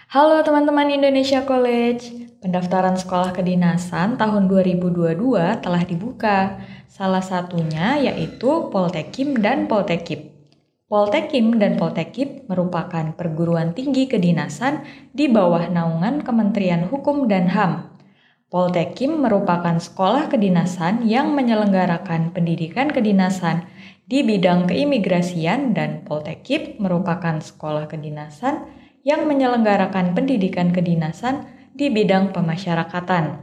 Halo teman-teman Indonesia College, pendaftaran sekolah kedinasan tahun 2022 telah dibuka. Salah satunya yaitu Poltekim dan Poltekip. Poltekim dan Poltekip merupakan perguruan tinggi kedinasan di bawah naungan Kementerian Hukum dan HAM. Poltekim merupakan sekolah kedinasan yang menyelenggarakan pendidikan kedinasan di bidang keimigrasian dan Poltekip merupakan sekolah kedinasan yang menyelenggarakan pendidikan kedinasan di bidang pemasyarakatan.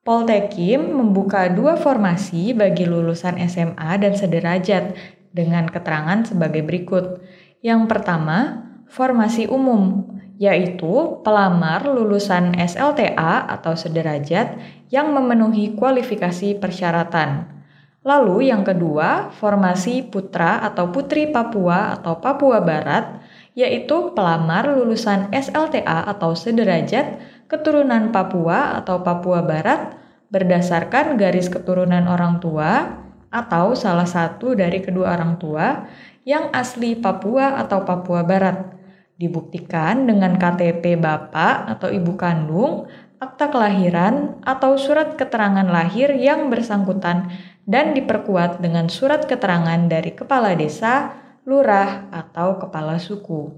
Poltekim membuka 2 formasi bagi lulusan SMA dan sederajat dengan keterangan sebagai berikut. Yang pertama, formasi umum, yaitu pelamar lulusan SLTA atau sederajat yang memenuhi kualifikasi persyaratan. Lalu yang kedua, formasi putra atau putri Papua atau Papua Barat, yaitu pelamar lulusan SLTA atau sederajat keturunan Papua atau Papua Barat berdasarkan garis keturunan orang tua atau salah satu dari kedua orang tua yang asli Papua atau Papua Barat. Dibuktikan dengan KTP bapak atau ibu kandung, akta kelahiran, atau surat keterangan lahir yang bersangkutan dan diperkuat dengan surat keterangan dari kepala desa, lurah, atau kepala suku.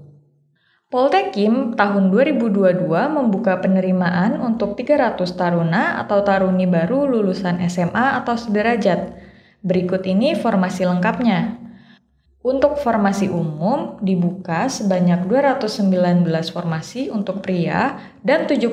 Poltekim tahun 2022 membuka penerimaan untuk 300 taruna atau taruni baru lulusan SMA atau sederajat. Berikut ini formasi lengkapnya. Untuk formasi umum dibuka sebanyak 219 formasi untuk pria dan 71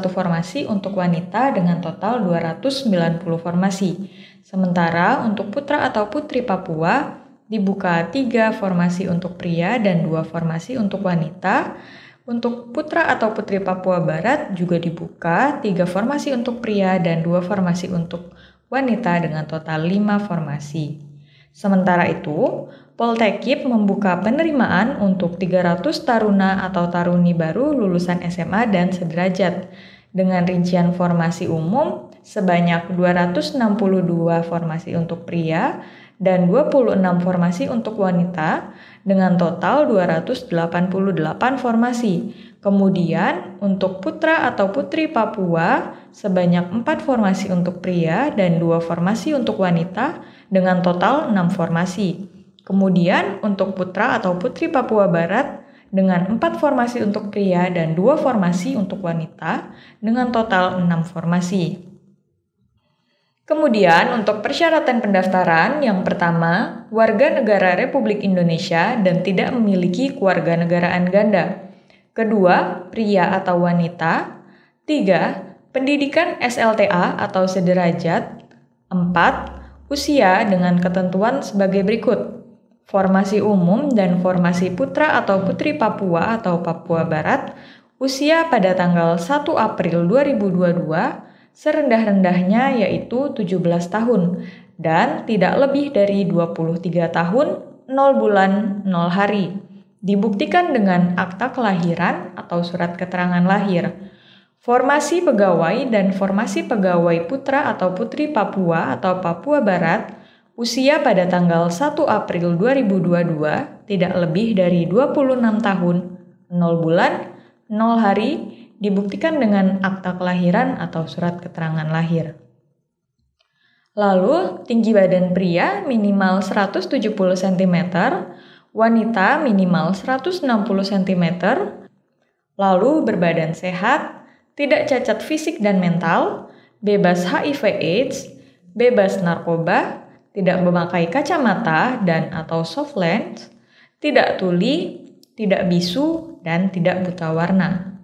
formasi untuk wanita dengan total 290 formasi. Sementara untuk putra atau putri Papua dibuka 3 formasi untuk pria dan 2 formasi untuk wanita. Untuk putra atau putri Papua Barat juga dibuka 3 formasi untuk pria dan 2 formasi untuk wanita dengan total 5 formasi. Sementara itu, Poltekip membuka penerimaan untuk 300 taruna atau taruni baru lulusan SMA dan sederajat dengan rincian formasi umum sebanyak 262 formasi untuk pria dan 26 formasi untuk wanita dengan total 288 formasi. Kemudian untuk putra atau putri Papua sebanyak 4 formasi untuk pria dan 2 formasi untuk wanita dengan total 6 formasi. Kemudian untuk putra atau putri Papua Barat dengan 4 formasi untuk pria dan 2 formasi untuk wanita dengan total 6 formasi. Kemudian untuk persyaratan pendaftaran, yang pertama, warga negara Republik Indonesia dan tidak memiliki kewarganegaraan ganda. Kedua, pria atau wanita. 3, pendidikan SLTA atau sederajat. 4, usia dengan ketentuan sebagai berikut. Formasi umum dan formasi putra atau putri Papua atau Papua Barat, usia pada tanggal 1 April 2022, serendah-rendahnya yaitu 17 tahun dan tidak lebih dari 23 tahun, 0 bulan, 0 hari. Dibuktikan dengan akta kelahiran atau surat keterangan lahir. Formasi pegawai dan formasi pegawai putra atau putri Papua atau Papua Barat, usia pada tanggal 1 April 2022 tidak lebih dari 26 tahun, 0 bulan, 0 hari, dibuktikan dengan akta kelahiran atau surat keterangan lahir. Lalu, tinggi badan pria minimal 170 cm, wanita minimal 160 cm, lalu berbadan sehat, tidak cacat fisik dan mental, bebas HIV/AIDS, bebas narkoba, tidak memakai kacamata dan atau soft lens, tidak tuli, tidak bisu, dan tidak buta warna.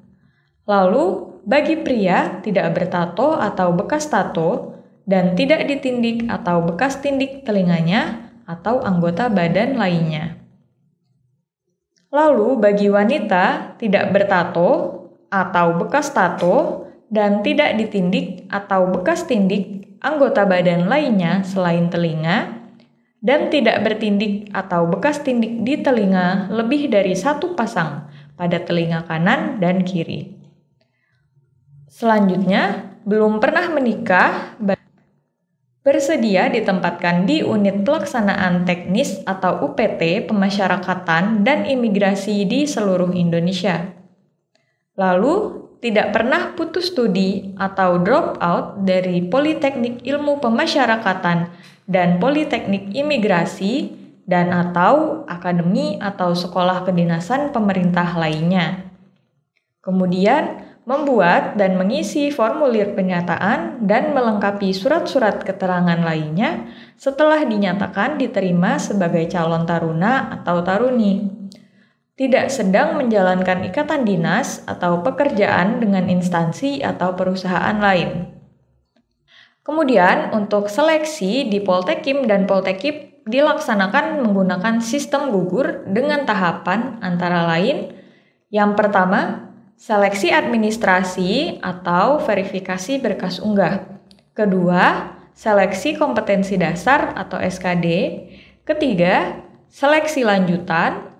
Lalu, bagi pria tidak bertato atau bekas tato dan tidak ditindik atau bekas tindik telinganya atau anggota badan lainnya. Lalu, bagi wanita tidak bertato atau bekas tato dan tidak ditindik atau bekas tindik anggota badan lainnya selain telinga dan tidak bertindik atau bekas tindik di telinga lebih dari 1 pasang pada telinga kanan dan kiri. Selanjutnya, belum pernah menikah, bersedia ditempatkan di unit pelaksanaan teknis atau UPT pemasyarakatan dan imigrasi di seluruh Indonesia. Lalu, tidak pernah putus studi atau drop out dari Politeknik Ilmu Pemasyarakatan dan Politeknik Imigrasi dan atau akademi atau sekolah kedinasan pemerintah lainnya. Kemudian, membuat dan mengisi formulir pernyataan dan melengkapi surat-surat keterangan lainnya setelah dinyatakan diterima sebagai calon taruna atau taruni. Tidak sedang menjalankan ikatan dinas atau pekerjaan dengan instansi atau perusahaan lain. Kemudian, untuk seleksi di Poltekim dan Poltekip dilaksanakan menggunakan sistem gugur dengan tahapan antara lain. Yang pertama, seleksi administrasi atau verifikasi berkas unggah. Kedua, seleksi kompetensi dasar atau SKD. Ketiga, seleksi lanjutan.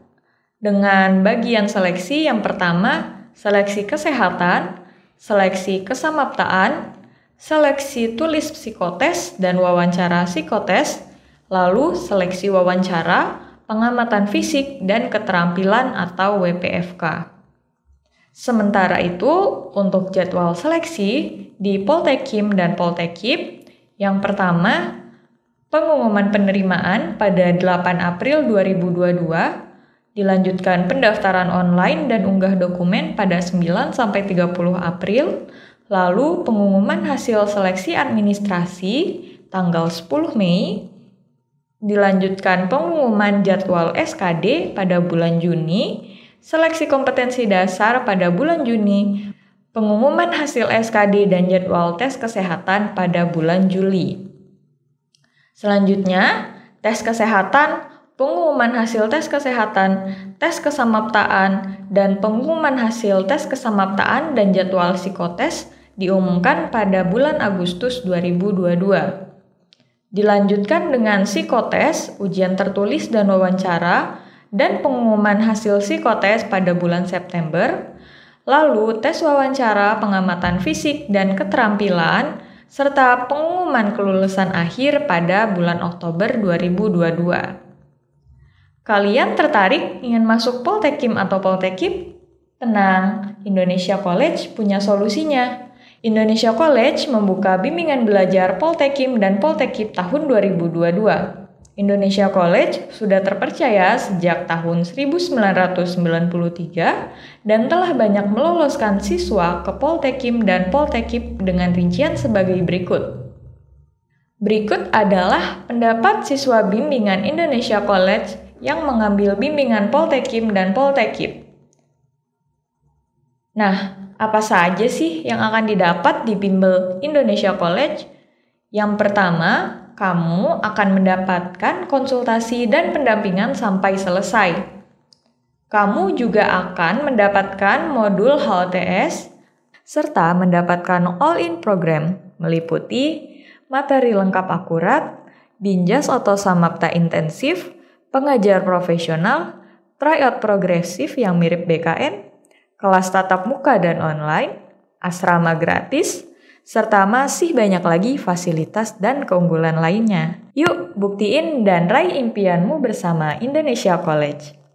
Dengan bagian seleksi yang pertama, seleksi kesehatan, seleksi kesamaptaan, seleksi tulis psikotes dan wawancara psikotes, lalu seleksi wawancara, pengamatan fisik, dan keterampilan atau WPFK. Sementara itu, untuk jadwal seleksi di Poltekim dan Poltekip, yang pertama, pengumuman penerimaan pada 8 April 2022, dilanjutkan pendaftaran online dan unggah dokumen pada 9-30 April, lalu pengumuman hasil seleksi administrasi tanggal 10 Mei, dilanjutkan pengumuman jadwal SKD pada bulan Juni, seleksi kompetensi dasar pada bulan Juni, pengumuman hasil SKD dan jadwal tes kesehatan pada bulan Juli. Selanjutnya, tes kesehatan, pengumuman hasil tes kesehatan, tes kesamaptaan, dan pengumuman hasil tes kesamaptaan dan jadwal psikotes diumumkan pada bulan Agustus 2022. Dilanjutkan dengan psikotes, ujian tertulis dan wawancara, dan pengumuman hasil psikotes pada bulan September, lalu tes wawancara pengamatan fisik dan keterampilan, serta pengumuman kelulusan akhir pada bulan Oktober 2022. Kalian tertarik ingin masuk Poltekim atau Poltekip? Tenang, Indonesia College punya solusinya. Indonesia College membuka bimbingan belajar Poltekim dan Poltekip tahun 2022. Indonesia College sudah terpercaya sejak tahun 1993 dan telah banyak meloloskan siswa ke Poltekim dan Poltekip dengan rincian sebagai berikut. Berikut adalah pendapat siswa bimbingan Indonesia College yang mengambil bimbingan Poltekim dan Poltekip. Nah, apa saja sih yang akan didapat di bimbel Indonesia College? Yang pertama, kamu akan mendapatkan konsultasi dan pendampingan sampai selesai. Kamu juga akan mendapatkan modul HLTS serta mendapatkan all-in program meliputi materi lengkap akurat, binjas atau samapta intensif, pengajar profesional, tryout progresif yang mirip BKN, kelas tatap muka dan online, asrama gratis, serta masih banyak lagi fasilitas dan keunggulan lainnya. Yuk, buktiin dan raih impianmu bersama Indonesia College.